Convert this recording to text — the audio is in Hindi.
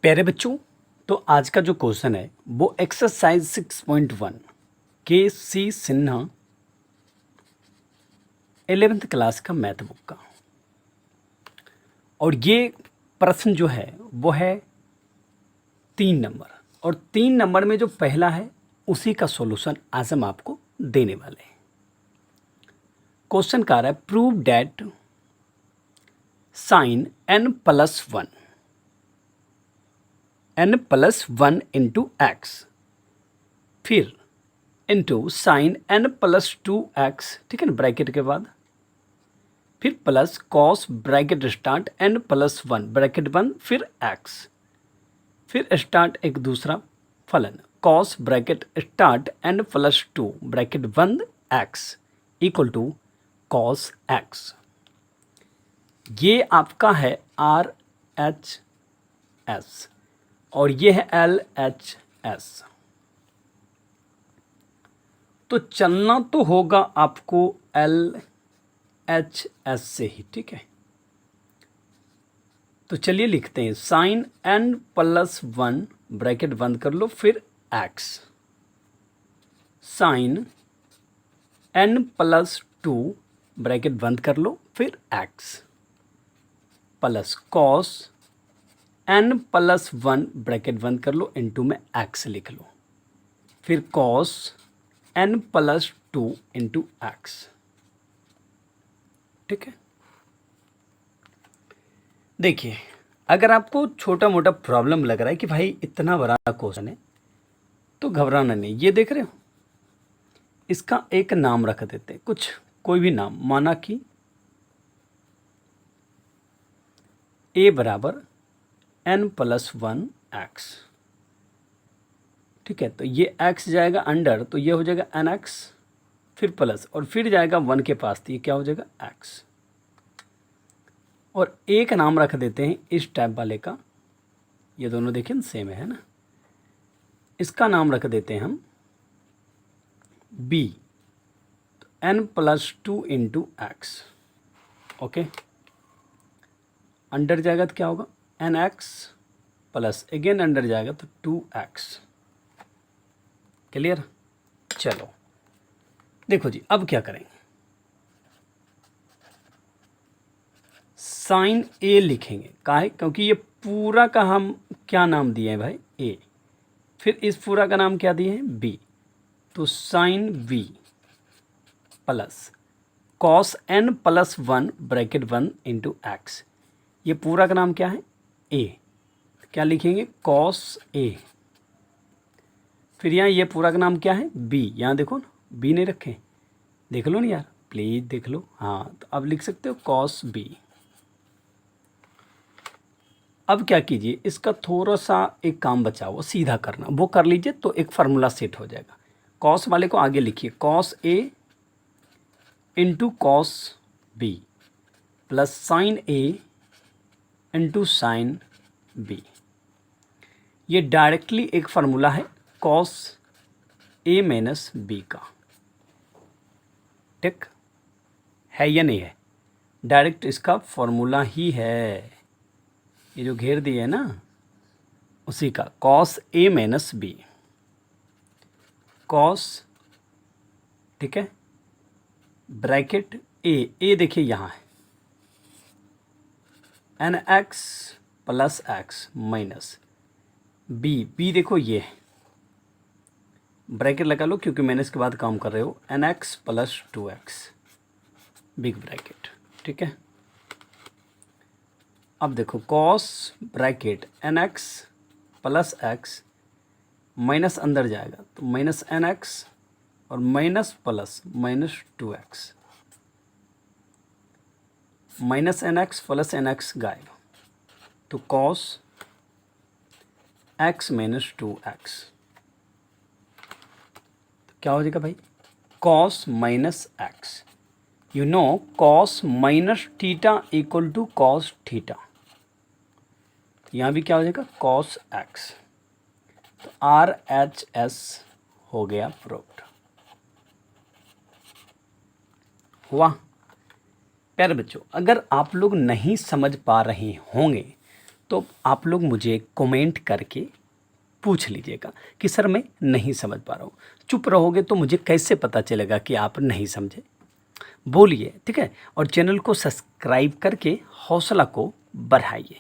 प्यारे बच्चों, तो आज का जो क्वेश्चन है वो एक्सरसाइज 6.1 के सी सिन्हा 11th क्लास का मैथ बुक का। और ये प्रश्न जो है वो है 3 नंबर, और 3 नंबर में जो पहला है उसी का सॉल्यूशन आज हम आपको देने वाले हैं। क्वेश्चन का रहा है prove that sine n+1 into x, फिर इंटू साइन n+2x, ठीक है ना, ब्रैकेट के बाद फिर plus cos bracket start n+1 bracket बंद, फिर x, फिर स्टार्ट एक दूसरा फलन cos bracket start n+2 bracket बंद x equal to cos x। ये आपका है RHS और ये है LHS। तो चलना तो होगा आपको LHS से ही, ठीक है। तो चलिए लिखते हैं साइन n+1 ब्रैकेट बंद कर लो, फिर x, साइन n+2 ब्रैकेट बंद कर लो, फिर x, plus cos n+1 bracket बंद कर लो, इनटू में x लिख लो, फिर कॉस n+2 इंटू एक्स, ठीक है। देखिए, अगर आपको छोटा मोटा प्रॉब्लम लग रहा है कि भाई इतना बड़ा क्वेश्चन है तो घबराना नहीं। ये देख रहे हो, इसका एक नाम रख देते हैं, कुछ कोई भी नाम, माना कि a बराबर n+1x, ठीक है। तो ये x जाएगा अंडर, तो ये हो जाएगा nx, फिर प्लस और फिर जाएगा 1 के पास, तो ये क्या हो जाएगा x। और एक नाम रख देते हैं इस टाइप वाले का, ये दोनों देखिए सेम है ना, इसका नाम रख देते हैं हम b, तो n+2 into x, okay. Under जाएगा तो क्या होगा nx, प्लस अगेन अंडर जाएगा तो 2x। क्लियर? चलो देखो जी, अब क्या करेंगे, साइन a लिखेंगे, काहे, क्योंकि ये पूरा का हम क्या नाम दिए हैं भाई a, फिर इस पूरा का नाम क्या दिए हैं b, तो sine v plus cos n+1 bracket 1 into x, ये पूरा का नाम क्या है a, क्या लिखेंगे कॉस a, फिर यहाँ ये पूरा का नाम क्या है b, यहाँ देखो ना b नहीं रखे, देख लो ना यार प्लीज़ देख लो, हाँ तो अब लिख सकते हो कॉस b। अब क्या कीजिए, इसका थोड़ा सा एक काम बचा हुआ सीधा करना, वो कर लीजिए तो एक फार्मूला सेट हो जाएगा। कॉस वाले को आगे लिखिए, cos a into cos b plus sign a into sine b। ये डायरेक्टली एक फार्मूला है कॉस a माइनस b का, ठीक है या नहीं है, डायरेक्ट इसका फॉर्मूला ही है, ये जो घेर दिए है ना उसी का, cos a minus b, cos, ठीक है, ब्रैकेट a देखिए यहाँ है nx plus x minus b देखो ये है, ब्रैकेट लगा लो क्योंकि माइनस के बाद काम कर रहे हो, nx plus 2x big bracket, ठीक है। अब देखो cos bracket nx plus x minus अंदर जाएगा तो माइनस nx और minus plus minus 2x, minus nx plus nx गायब, तो कॉस x माइनस 2x, तो क्या हो जाएगा भाई cos minus x, you know cos minus theta equal to cos थीटा, यहाँ भी क्या हो जाएगा कॉस x, तो RHS हो गया प्रूव्ड। हुआ? प्यारे बच्चों, अगर आप लोग नहीं समझ पा रहे होंगे तो आप लोग मुझे कमेंट करके पूछ लीजिएगा कि सर मैं नहीं समझ पा रहा हूँ। चुप रहोगे तो मुझे कैसे पता चलेगा कि आप नहीं समझे। बोलिए, ठीक है। और चैनल को सब्सक्राइब करके हौसला को बढ़ाइए।